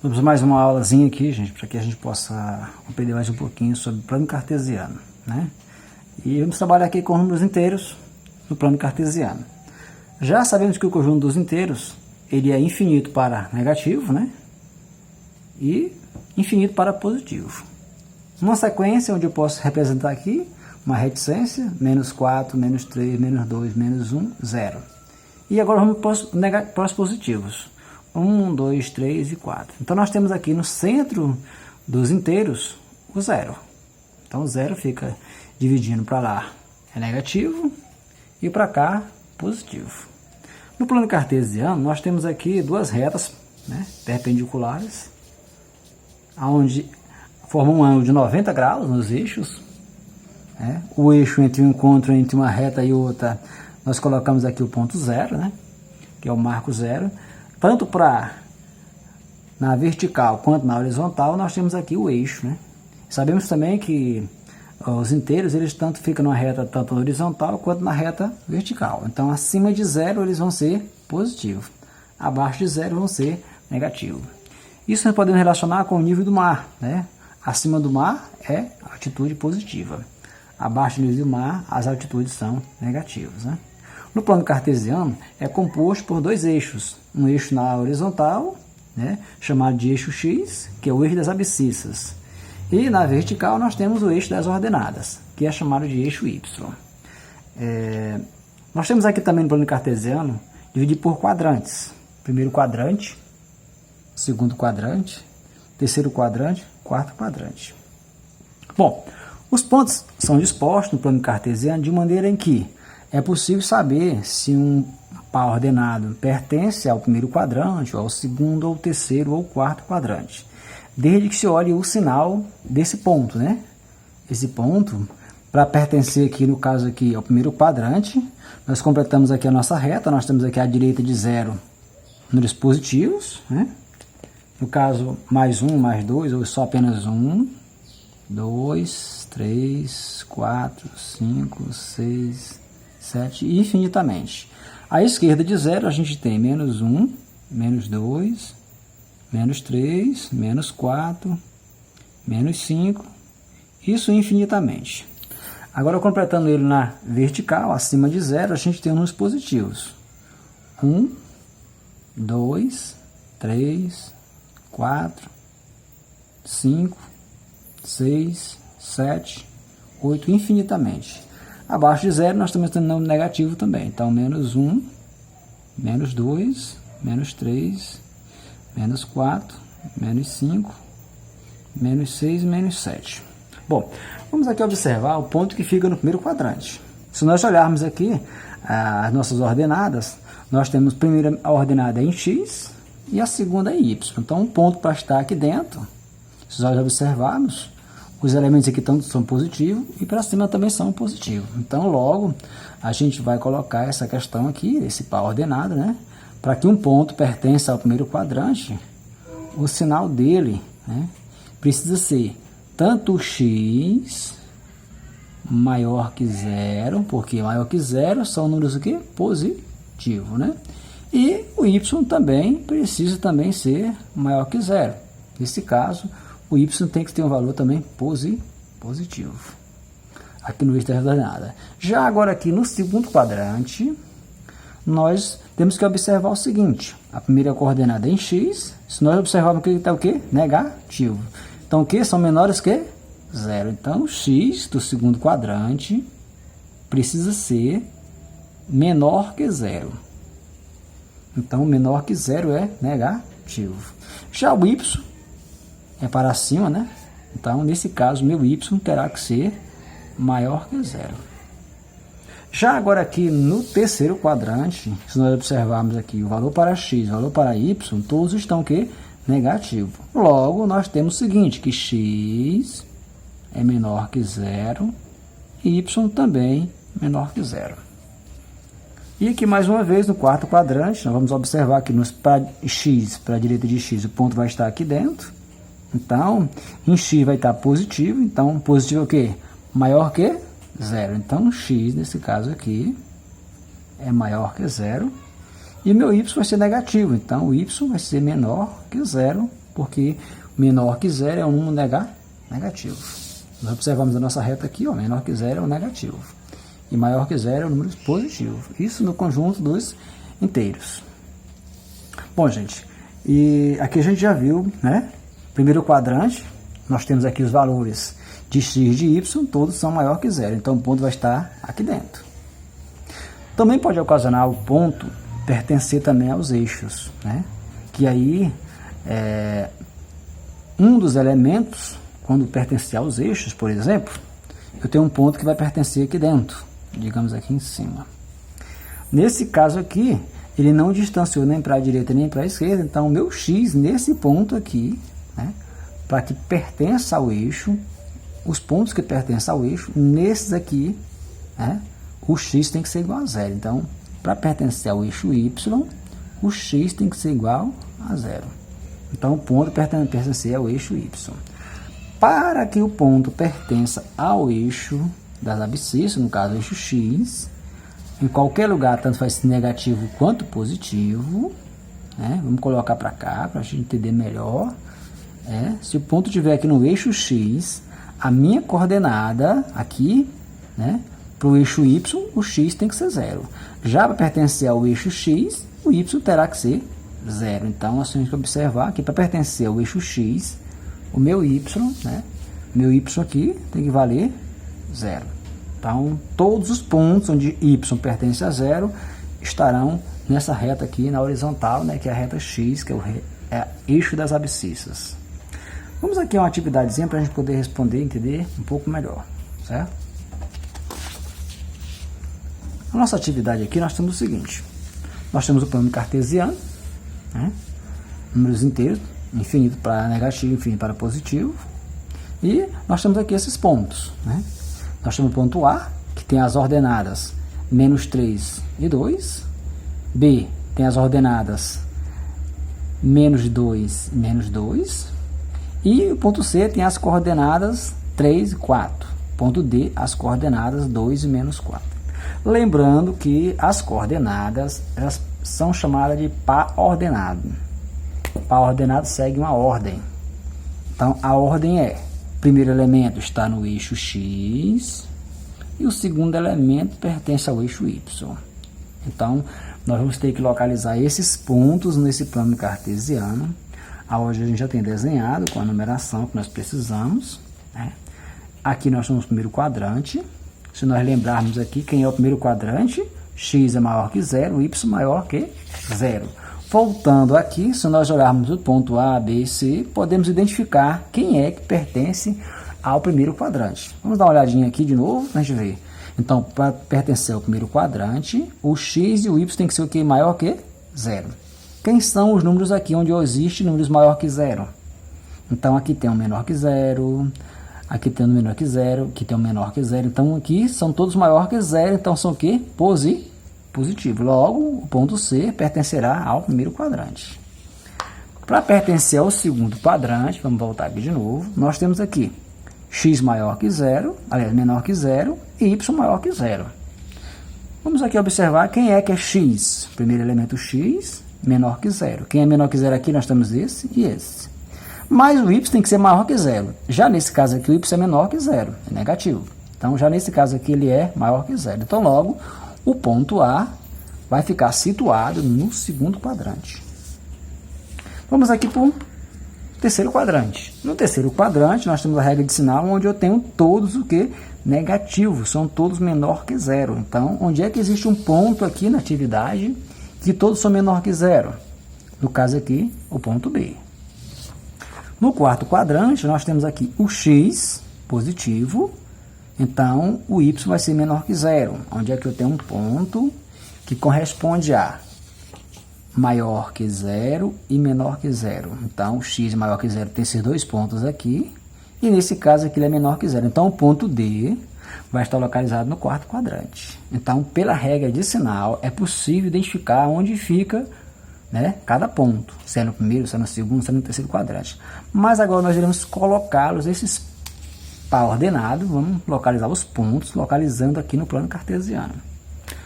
Vamos mais uma aulazinha aqui, gente, para que a gente possa aprender mais um pouquinho sobre o plano cartesiano, né? E vamos trabalhar aqui com números inteiros no plano cartesiano. Já sabemos que o conjunto dos inteiros, ele é infinito para negativo, né? E infinito para positivo. Uma sequência onde eu posso representar aqui uma reticência, menos 4, menos 3, menos 2, menos 1, 0. E agora vamos para os positivos. 1, 2, 3 e 4. Então nós temos aqui no centro dos inteiros o zero. Então o zero fica dividindo para lá é negativo e para cá positivo. No plano cartesiano nós temos aqui duas retas, né, perpendiculares, onde formam um ângulo de 90 graus nos eixos. Né? O eixo entre o encontro entre uma reta e outra, nós colocamos aqui o ponto zero, né, que é o marco zero. Tanto na vertical quanto na horizontal, nós temos aqui o eixo, né? Sabemos também que os inteiros, eles tanto ficam numa reta tanto na horizontal quanto na reta vertical. Então, acima de zero, eles vão ser positivos. Abaixo de zero, vão ser negativos. Isso nós podemos relacionar com o nível do mar, né? Acima do mar é altitude positiva. Abaixo do nível do mar, as altitudes são negativas, né? No plano cartesiano, é composto por dois eixos. Um eixo na horizontal, né, chamado de eixo X, que é o eixo das abscissas. E na vertical nós temos o eixo das ordenadas, que é chamado de eixo Y. Nós temos aqui também no plano cartesiano, dividido por quadrantes. Primeiro quadrante, segundo quadrante, terceiro quadrante, quarto quadrante. Bom, os pontos são dispostos no plano cartesiano de maneira em que é possível saber se um par ordenado pertence ao primeiro quadrante, ou ao segundo, ou terceiro, ou quarto quadrante. Desde que se olhe o sinal desse ponto, né? Esse ponto, para pertencer aqui, no caso aqui, ao primeiro quadrante, nós completamos aqui a nossa reta, nós temos aqui à direita de zero números positivos, né? No caso, mais 1, mais 2, ou só apenas 1, 2, 3, 4, 5, 6... 7 e infinitamente. À esquerda de zero a gente tem menos 1, menos 2, menos 3, menos 4, menos 5, isso infinitamente. Agora, completando ele na vertical, acima de zero, a gente tem números positivos. 1, 2, 3, 4, 5, 6, 7, 8, infinitamente. Abaixo de zero nós também temos número negativo também. Então, menos 1, menos 2, menos 3, menos 4, menos 5, menos 6 e menos 7. Bom, vamos aqui observar o ponto que fica no primeiro quadrante. Se nós olharmos aqui as nossas ordenadas, nós temos a primeira ordenada em X e a segunda em Y. Então, um ponto para estar aqui dentro, se nós observarmos, os elementos aqui são positivos e para cima também são positivos. Então, logo, a gente vai colocar essa questão aqui, esse par ordenado, né? Para que um ponto pertença ao primeiro quadrante, o sinal dele, né, precisa ser tanto o x maior que zero, porque maior que zero são números aqui positivos, né? E o y também precisa também ser maior que zero. Nesse caso, o y tem que ter um valor também positivo, aqui no eixo da ordenada. Já agora aqui no segundo quadrante, nós temos que observar o seguinte, a primeira coordenada é em x, se nós observarmos que está o quê? Negativo. Então o que? São menores que zero. Então o x do segundo quadrante precisa ser menor que zero. Então menor que zero é negativo. Já o y é para cima, né? Então, nesse caso, meu y terá que ser maior que zero. Já agora aqui no terceiro quadrante, se nós observarmos aqui o valor para x, o valor para y, todos estão que negativo. Logo, nós temos o seguinte, que x é menor que zero e y também menor que zero. E aqui mais uma vez no quarto quadrante, nós vamos observar que para x, para a direita de x, o ponto vai estar aqui dentro. Então, em x vai estar positivo, então positivo é o quê? Maior que zero. Então, x, nesse caso aqui, é maior que zero. E meu y vai ser negativo, então o y vai ser menor que zero porque menor que zero é um número negativo. Nós observamos a nossa reta aqui, ó, menor que zero é um negativo. E maior que zero é um número positivo. Isso no conjunto dos inteiros. Bom, gente, e aqui a gente já viu, né? Primeiro quadrante, nós temos aqui os valores de x e de y, todos são maior que zero. Então o ponto vai estar aqui dentro. Também pode ocasionar o ponto pertencer também aos eixos, né? Que aí, um dos elementos, quando pertencer aos eixos, por exemplo, eu tenho um ponto que vai pertencer aqui dentro, digamos aqui em cima. Nesse caso aqui, ele não distanciou nem para a direita nem para a esquerda, então o meu x nesse ponto aqui, né, para que pertença ao eixo, os pontos que pertencem ao eixo, nesses aqui, né, o x tem que ser igual a zero. Então, para pertencer ao eixo y, o x tem que ser igual a zero. Então, o ponto pertencer ao eixo y. Para que o ponto pertença ao eixo das abscissas, no caso, o eixo x, em qualquer lugar, tanto faz ser negativo quanto positivo, né? Vamos colocar para cá, para a gente entender melhor. Se o ponto estiver aqui no eixo x, a minha coordenada aqui, né, para o eixo y, o x tem que ser zero. Já para pertencer ao eixo x, o y terá que ser zero. Então, nós temos que observar que para pertencer ao eixo x, o meu y, né, meu y aqui tem que valer zero. Então, todos os pontos onde y pertence a zero estarão nessa reta aqui na horizontal, né, que é a reta x, que é o eixo das abscissas. Vamos aqui a uma atividadezinha para a gente poder responder e entender um pouco melhor, certo? A nossa atividade aqui, nós temos o seguinte. Nós temos o plano cartesiano, né, números inteiros, infinito para negativo, infinito para positivo. E nós temos aqui esses pontos, né? Nós temos o ponto A, que tem as ordenadas menos 3 e 2. B tem as ordenadas menos 2 e menos 2. E o ponto C tem as coordenadas 3 e 4. Ponto D, as coordenadas 2 e menos 4. Lembrando que as coordenadas elas são chamadas de par ordenado. Par ordenado segue uma ordem. Então, a ordem é: o primeiro elemento está no eixo x e o segundo elemento pertence ao eixo y. Então, nós vamos ter que localizar esses pontos nesse plano cartesiano, aonde a gente já tem desenhado com a numeração que nós precisamos, né? Aqui nós temos o primeiro quadrante. Se nós lembrarmos aqui, quem é o primeiro quadrante? X é maior que zero, y maior que zero. Voltando aqui, se nós olharmos o ponto A, B e C, podemos identificar quem é que pertence ao primeiro quadrante. Vamos dar uma olhadinha aqui de novo, para a gente ver. Então, para pertencer ao primeiro quadrante, o x e o y tem que ser o que? Maior que zero. Quem são os números aqui onde existem números maior que zero? Então, aqui tem um menor que zero, aqui tem um menor que zero, aqui tem um menor que zero. Então, aqui são todos maior que zero, então são o que? Positivo. Logo, o ponto C pertencerá ao primeiro quadrante. Para pertencer ao segundo quadrante, vamos voltar aqui de novo, nós temos aqui x maior que zero, aliás, menor que zero, e y maior que zero. Vamos aqui observar quem é que é x. Primeiro elemento x, menor que zero. Quem é menor que zero aqui, nós temos esse e esse. Mas o y tem que ser maior que zero. Já nesse caso aqui, o y é menor que zero, é negativo. Então, já nesse caso aqui, ele é maior que zero. Então, logo, o ponto A vai ficar situado no segundo quadrante. Vamos aqui para o terceiro quadrante. No terceiro quadrante, nós temos a regra de sinal, onde eu tenho todos o que? Negativos, são todos menor que zero. Então, onde é que existe um ponto aqui na atividade que todos são menor que zero? No caso aqui, o ponto B. No quarto quadrante, nós temos aqui o x positivo, então o y vai ser menor que zero. Onde é que eu tenho um ponto que corresponde a maior que zero e menor que zero. Então, o x maior que zero tem esses dois pontos aqui, e nesse caso aqui ele é menor que zero. Então, o ponto D vai estar localizado no quarto quadrante. Então, pela regra de sinal, é possível identificar onde fica, né, cada ponto, se é no primeiro, se é no segundo, se é no terceiro quadrante. Mas agora nós iremos colocá-los, esses par ordenado, vamos localizar os pontos, localizando aqui no plano cartesiano.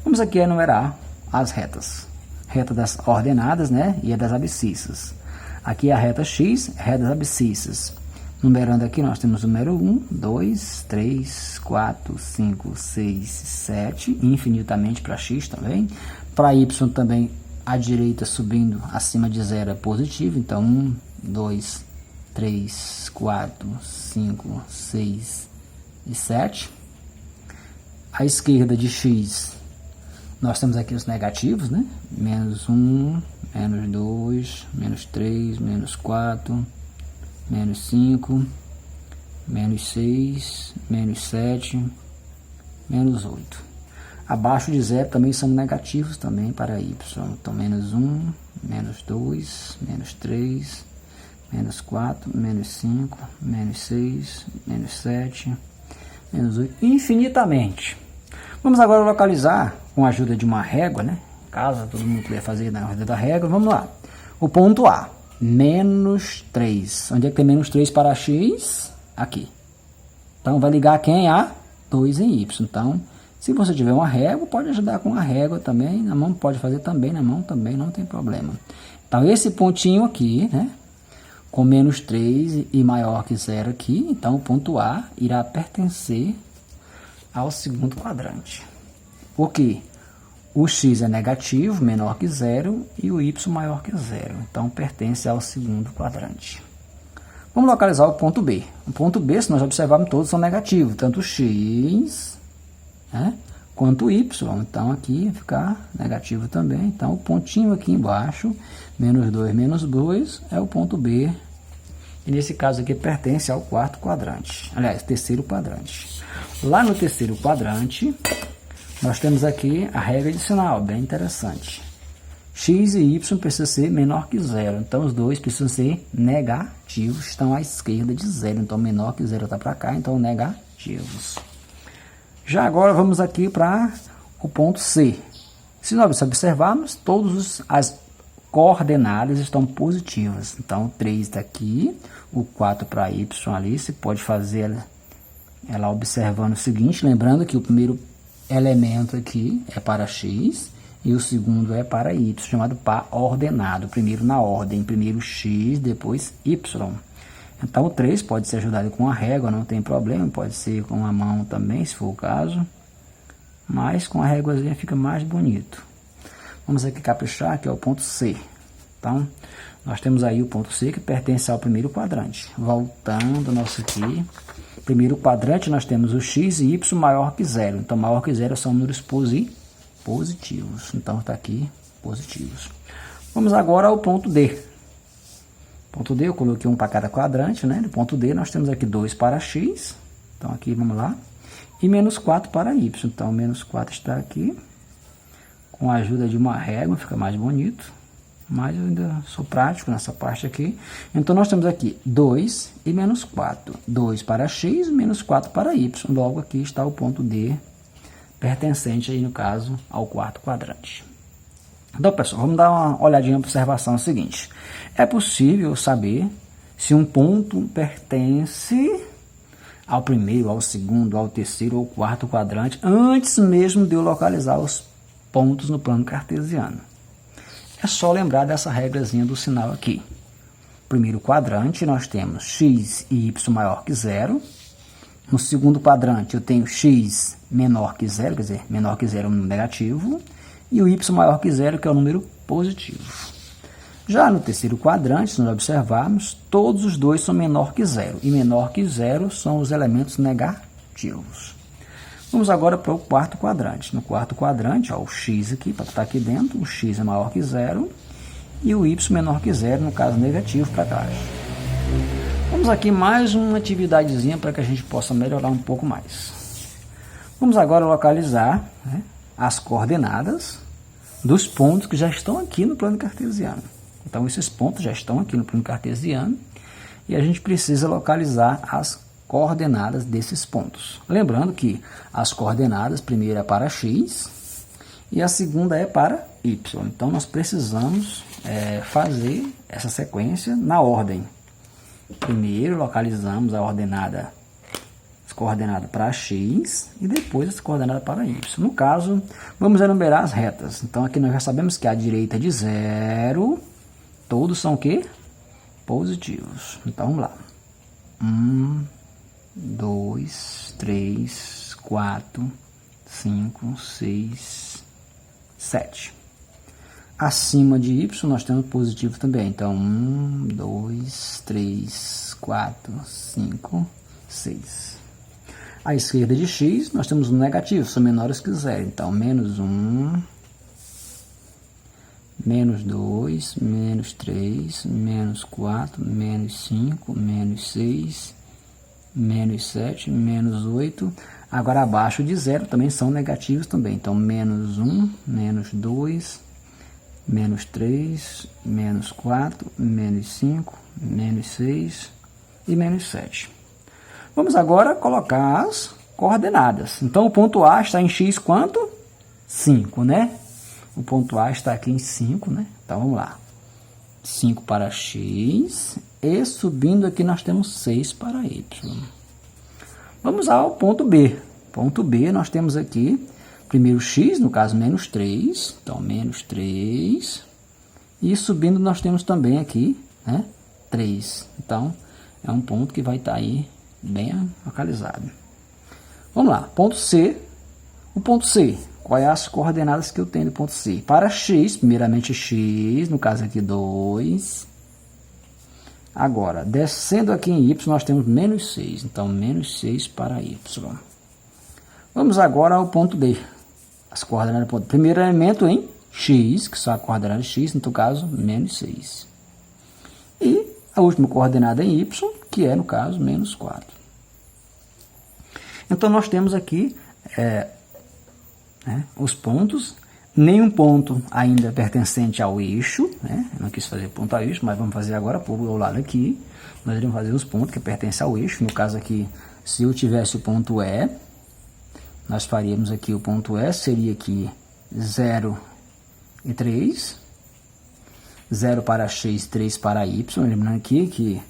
Vamos aqui enumerar as retas. Reta das ordenadas, né, e a das abscissas. Aqui é a reta x, retas abscissas. Numerando aqui, nós temos o número 1, 2, 3, 4, 5, 6, 7, infinitamente para x também. Para y também, a direita subindo acima de 0 é positivo, então 1, 2, 3, 4, 5, 6 e 7. A esquerda de x, nós temos aqui os negativos, né? Menos 1, menos 2, menos 3, menos 4, menos 5, menos 6, menos 7, menos 8. Abaixo de 0 também são negativos também para y. Então, menos 1, menos 2, menos 3, menos 4, menos 5, menos 6, menos 7, menos 8, infinitamente. Vamos agora localizar, com a ajuda de uma régua, né? Caso todo mundo puder fazer na ordem da régua, vamos lá. O ponto A, menos 3. Onde é que tem menos 3 para x? Aqui. Então, vai ligar quem? A 2 em y. Então, se você tiver uma régua, pode ajudar com a régua também. Na mão pode fazer também, na mão também, não tem problema. Então, esse pontinho aqui, né? Com menos 3 e maior que 0 aqui. Então, o ponto A irá pertencer ao segundo quadrante. Por quê? O x é negativo, menor que 0, e o y maior que 0. Então, pertence ao segundo quadrante. Vamos localizar o ponto B. O ponto B, se nós observarmos, todos são negativos, tanto o x, né, quanto o y. Então, aqui vai ficar negativo também. Então, o pontinho aqui embaixo, menos 2, é o ponto B. E nesse caso aqui, pertence ao quarto quadrante. Aliás, terceiro quadrante. Lá no terceiro quadrante, nós temos aqui a regra de sinal, bem interessante. X e y precisam ser menor que 0. Então, os dois precisam ser negativos. Estão à esquerda de 0. Então, menor que 0 está para cá. Então, negativos. Já agora, vamos aqui para o ponto C. Se nós observarmos, todas as coordenadas estão positivas. Então, 3 está aqui. O 4 para y ali. Você pode fazer ela observando o seguinte. Lembrando que o primeiro elemento aqui é para x e o segundo é para y, chamado par ordenado. Primeiro na ordem, primeiro x, depois y. Então, o 3 pode ser ajudado com a régua, não tem problema, pode ser com a mão também, se for o caso. Mas com a réguazinha fica mais bonito. Vamos aqui caprichar, que é o ponto C. Então, nós temos aí o ponto C, que pertence ao primeiro quadrante. Voltando nosso aqui. Primeiro quadrante, nós temos o x e y maior que 0. Então, maior que 0 são números positivos. Então, está aqui, positivos. Vamos agora ao ponto D. Ponto D, eu coloquei um para cada quadrante, né? No ponto D, nós temos aqui 2 para x. Então, aqui, vamos lá. E menos 4 para y. Então, menos 4 está aqui. Com a ajuda de uma régua, fica mais bonito. Mas eu ainda sou prático nessa parte aqui. Então, nós temos aqui 2 e menos 4. 2 para x, menos 4 para y. Logo, aqui está o ponto D, pertencente aí, no caso, ao quarto quadrante. Então, pessoal, vamos dar uma olhadinha na observação seguinte. É possível saber se um ponto pertence ao primeiro, ao segundo, ao terceiro ou quarto quadrante, antes mesmo de eu localizar os pontos no plano cartesiano. É só lembrar dessa regrazinha do sinal aqui. Primeiro quadrante, nós temos x e y maior que 0. No segundo quadrante, eu tenho x menor que 0, quer dizer, menor que 0 é um número negativo. E o y maior que 0, que é um número positivo. Já no terceiro quadrante, se nós observarmos, todos os dois são menor que 0. E menor que 0 são os elementos negativos. Vamos agora para o quarto quadrante. No quarto quadrante, ó, o x aqui, para estar aqui dentro, o x é maior que 0 e o y menor que 0, no caso negativo, para trás. Vamos aqui mais uma atividadezinha para que a gente possa melhorar um pouco mais. Vamos agora localizar, né, as coordenadas dos pontos que já estão aqui no plano cartesiano. Então, esses pontos já estão aqui no plano cartesiano e a gente precisa localizar as coordenadas desses pontos. Lembrando que as coordenadas, primeiro é para x e a segunda é para y. Então, nós precisamos fazer essa sequência na ordem. Primeiro, localizamos a ordenada, as coordenadas para x e depois as coordenadas para y. No caso, vamos enumerar as retas. Então, aqui nós já sabemos que a direita é de 0, todos são o quê? positivos. Então, vamos lá. 1, 2, 3, 4, 5, 6, 7. Acima de y nós temos positivo também. Então, 1, 2, 3, 4, 5, 6. À esquerda de x, nós temos um negativo, são menores que zero. Então, menos 1, menos 2, menos 3, menos 4, menos 5, menos 6, menos 7, menos 8. Agora, abaixo de zero também são negativos também. Então, menos 1, menos 2, menos 3, menos 4, menos 5, menos 6 e menos 7. Vamos agora colocar as coordenadas. Então, o ponto A está em x quanto? 5, né? O ponto A está aqui em 5, né? Então, vamos lá. 5 para x e subindo aqui nós temos 6 para y. Vamos ao ponto B. Ponto B nós temos aqui, primeiro x, no caso menos 3. Então, menos 3. E subindo nós temos também aqui, né? 3. Então, é um ponto que vai estar aí bem localizado. Vamos lá. Ponto C. O ponto C. Quais as coordenadas que eu tenho do ponto C? Para x, primeiramente x, no caso aqui 2. Agora, descendo aqui em y, nós temos menos 6. Então, menos 6 para y. Vamos agora ao ponto D. As coordenadas do ponto D. Primeiro elemento em x, que são a coordenada x, no caso, menos 6. E a última coordenada em y, que é, no caso, menos 4. Então, nós temos aqui os pontos. Nenhum ponto ainda pertencente ao eixo, né? Eu não quis fazer ponto ao eixo, mas vamos fazer agora por o lado aqui. Nós iremos fazer os pontos que pertencem ao eixo. No caso aqui, se eu tivesse o ponto E, nós faríamos aqui o ponto E, seria aqui 0 e 3. 0 para x, 3 para y. Lembrando aqui que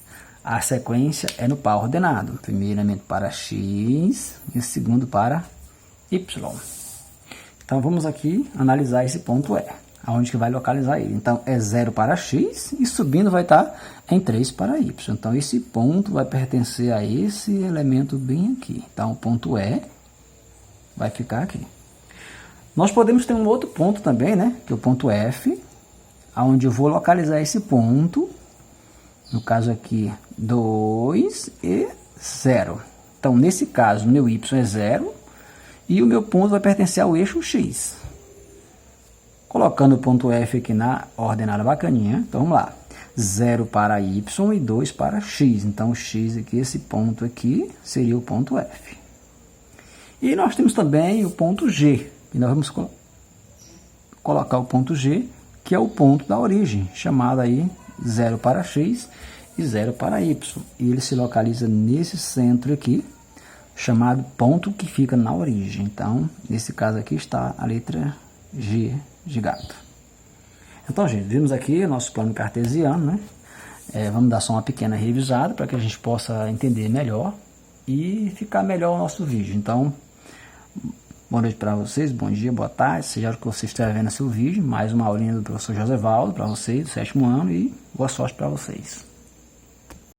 a sequência é no par ordenado. Primeiramente para x e segundo para y. Então, vamos aqui analisar esse ponto E, aonde que vai localizar ele. Então, é 0 para x e subindo vai estar em 3 para y. Então, esse ponto vai pertencer a esse elemento bem aqui. Então, o ponto E vai ficar aqui. Nós podemos ter um outro ponto também, né? Que é o ponto F, aonde eu vou localizar esse ponto. No caso aqui, 2 e 0. Então, nesse caso, meu y é 0. E o meu ponto vai pertencer ao eixo x. Colocando o ponto F aqui na ordenada bacaninha. Então, vamos lá. 0 para y e 2 para x. Então, o x aqui, esse ponto aqui, seria o ponto F. E nós temos também o ponto G. E nós vamos colocar o ponto G, que é o ponto da origem, chamado aí 0 para x e 0 para y. E ele se localiza nesse centro aqui, chamado ponto que fica na origem. Então, nesse caso aqui está a letra G de gato. Então, gente, vimos aqui o nosso plano cartesiano, né? Vamos dar só uma pequena revisada para que a gente possa entender melhor e ficar melhor o nosso vídeo. Então, boa noite para vocês, bom dia, boa tarde, seja o que você estiver vendo seu vídeo. Mais uma aulinha do professor Josevaldo para vocês, do 7º ano, e boa sorte para vocês.